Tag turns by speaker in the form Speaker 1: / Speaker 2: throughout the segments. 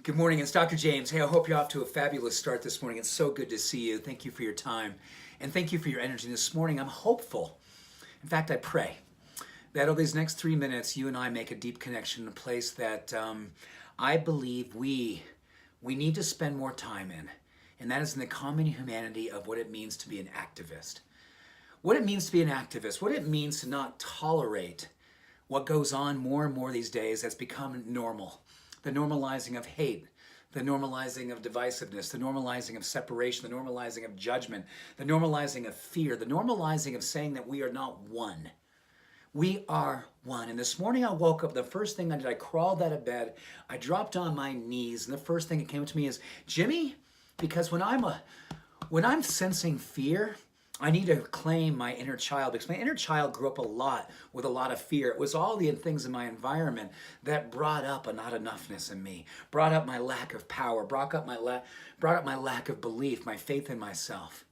Speaker 1: Good morning, it's Dr. James. Hey, I hope you're off to a fabulous start this morning. It's so good to see you. Thank you for your time and thank you for your energy this morning. I'm hopeful. In fact, I pray that over these next 3 minutes, you and I make a deep connection in a place that I believe we need to spend more time in, and that is in the common humanity of what it means to be an activist. What it means to be an activist, what it means to not tolerate what goes on more and more these days that's become normal. The normalizing of hate, the normalizing of divisiveness, the normalizing of separation, the normalizing of judgment, the normalizing of fear, the normalizing of saying that we are not one. We are one. And this morning I woke up, the first thing I did, I crawled out of bed, I dropped on my knees, and the first thing that came to me is, Jimmy, because when I'm sensing fear, I need to claim my inner child, because my inner child grew up a lot with a lot of fear. It was all the things in my environment that brought up a not enoughness in me, brought up my lack of power, brought up my lack of belief, my faith in myself.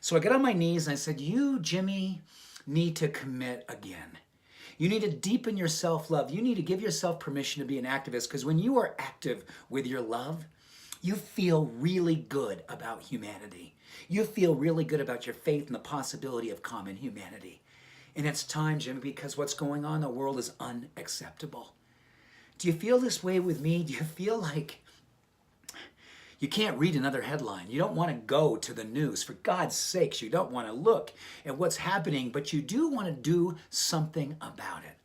Speaker 1: So I got on my knees and I said, you, Jimmy, need to commit again. You need to deepen your self-love. You need to give yourself permission to be an activist, because when you are active with your love, you feel really good about humanity. You feel really good about your faith and the possibility of common humanity. And it's time, Jimmy, because what's going on in the world is unacceptable. Do you feel this way with me? Do you feel like you can't read another headline? You don't want to go to the news. For God's sakes, you don't want to look at what's happening, but you do want to do something about it.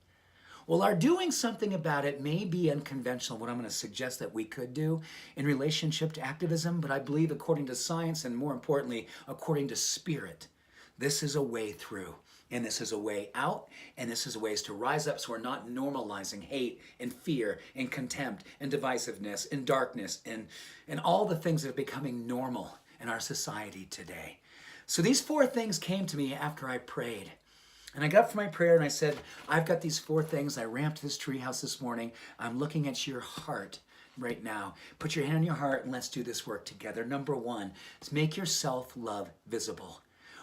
Speaker 1: Well, our doing something about it may be unconventional, what I'm going to suggest that we could do in relationship to activism, but I believe according to science and more importantly, according to spirit, this is a way through, and this is a way out, and this is a ways to rise up so we're not normalizing hate and fear and contempt and divisiveness and darkness and all the things that are becoming normal in our society today. So these 4 things came to me after I prayed. And I got up from my prayer and I said, I've got these 4 things. I ramped this treehouse this morning. I'm looking at your heart right now. Put your hand on your heart and let's do this work together. Number 1 is make your self-love visible.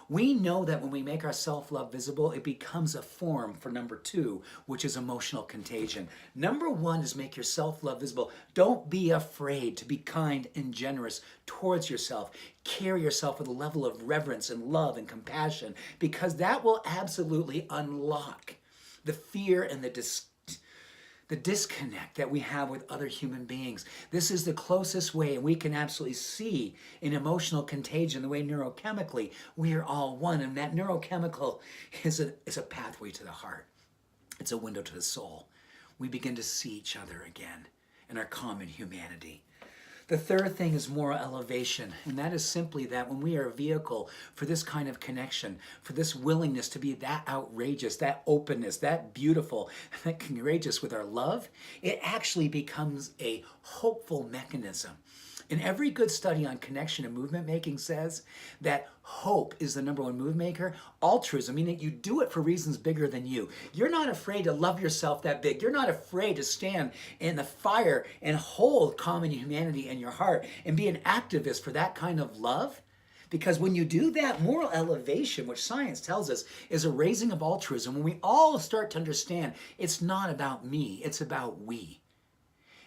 Speaker 1: We know that when we make our self-love visible, it becomes a form for number 2, which is emotional contagion. Number 1 is make your self-love visible. Don't be afraid to be kind and generous towards yourself. Carry yourself with a level of reverence and love and compassion, because that will absolutely unlock the fear and the disconnect that we have with other human beings. This is the closest way, and we can absolutely see in emotional contagion the way neurochemically we are all one, and that neurochemical is a pathway to the heart. It's a window to the soul. We begin to see each other again in our common humanity. The third thing is moral elevation, and that is simply that when we are a vehicle for this kind of connection, for this willingness to be that outrageous, that openness, that beautiful, that courageous with our love, it actually becomes a hopeful mechanism. And every good study on connection and movement making says that hope is the number 1 move maker. Altruism, meaning you do it for reasons bigger than you. You're not afraid to love yourself that big. You're not afraid to stand in the fire and hold common humanity in your heart and be an activist for that kind of love. Because when you do that, moral elevation, which science tells us is a raising of altruism, when we all start to understand it's not about me, it's about we.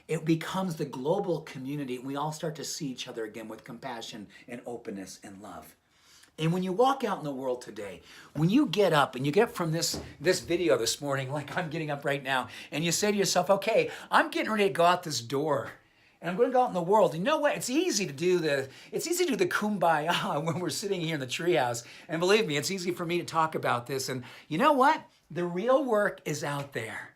Speaker 1: It becomes the global community. We all start to see each other again with compassion and openness and love. And when you walk out in the world today, when you get up and you get up from this video this morning, like I'm getting up right now, and you say to yourself, okay, I'm getting ready to go out this door. And I'm going to go out in the world. You know what? It's easy to do the kumbaya when we're sitting here in the treehouse. And believe me, it's easy for me to talk about this. And you know what? The real work is out there.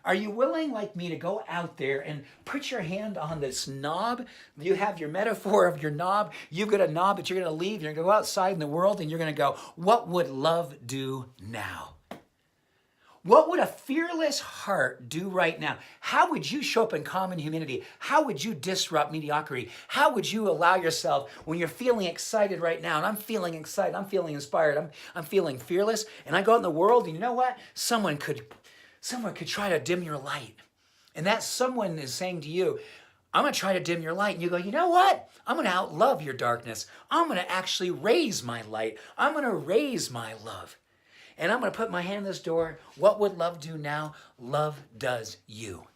Speaker 1: Are you willing, like me, to go out there and put your hand on this knob? You have your metaphor of your knob. You've got a knob that you're going to leave. You're going to go outside in the world and you're going to go, what would love do now? What would a fearless heart do right now? How would you show up in common humanity? How would you disrupt mediocrity? How would you allow yourself, when you're feeling excited right now, and I'm feeling excited, I'm feeling inspired, I'm feeling fearless, and I go out in the world, and you know what? Someone could try to dim your light. And that someone is saying to you, I'm going to try to dim your light. And you go, you know what? I'm going to outlove your darkness. I'm going to actually raise my light. I'm going to raise my love. And I'm going to put my hand in this door. What would love do now? Love does you.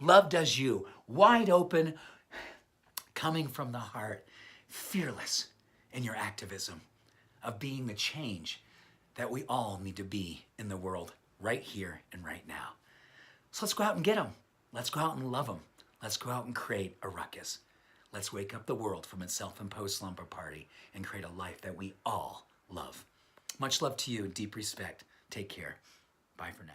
Speaker 1: Love does you. Wide open, coming from the heart, fearless in your activism of being the change that we all need to be in the world right here and right now. So let's go out and get them. Let's go out and love them. Let's go out and create a ruckus. Let's wake up the world from its self-imposed slumber party and create a life that we all love. Much love to you, deep respect. Take care. Bye for now.